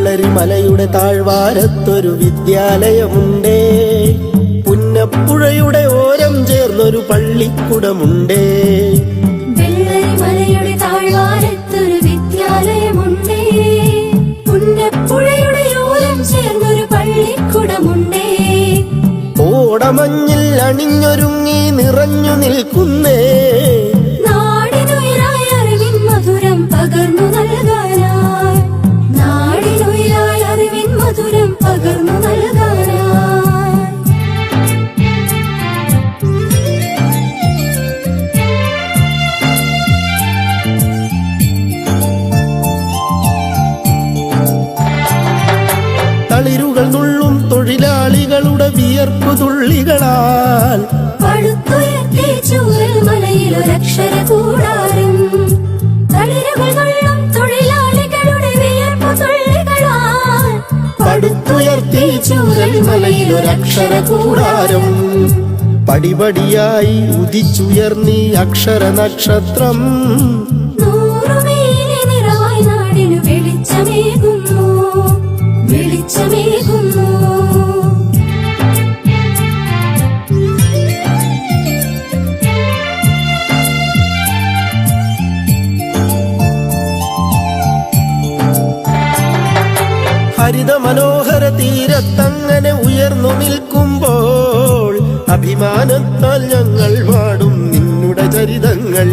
വെള്ളരിമലയുടെ താഴ്വാരത്തൊരു വിദ്യാലയമുണ്ടേ, പുന്നപ്പുഴയുടെ ഓരം ചേർന്നൊരു പള്ളിക്കുടമുണ്ടേ. വെള്ളരിമലയുടെ താഴ്വാരത്തൊരു വിദ്യാലയമുണ്ടേ, പുന്നപ്പുഴയുടെ ഓരം ചേർന്നൊരു പള്ളിക്കുടമുണ്ടേ. ഓടമഞ്ഞിൽ അണിഞ്ഞൊരുങ്ങി നിറഞ്ഞു നിൽക്കുന്നേ, നാടിനുയിരായി അറിവിൻ മധുരം പകർന്നു നൽകാനായി, നാടിനുയിരായി അറിവിൻ മധുരം പകർന്നു നൽകാനായി. തളിരുകൾ നുള്ളും തൊഴിലാളികളുടെ വിയർപ്പുതുള്ളികളാൽ പടുത്തുയർത്തി ചൂരൽമലയിലൊരക്ഷര കൂടാരം, തളിരുകൾ നുള്ളും തൊഴിലാളികളുടെ വിയർപ്പുതുള്ളികളാൽ പടുത്തുയർത്തി ചൂരൽമലയിലൊരക്ഷര കൂടാരം. പടിപടിയായി ഉദിച്ചുയർന്നീ അക്ഷര നക്ഷത്രം, നൂറുമേനി നിറവായി നാടിനു വെളിച്ചമേകുന്നു, വെളിച്ചമേകുന്നു. ഹരിത മനോഹര തീരത്തങ്ങനെ ഉയർന്നു നിൽക്കുമ്പോൾ അഭിമാനത്താൽ ഞങ്ങൾ പാടും നിന്നുടെ ചരിതങ്ങൾ.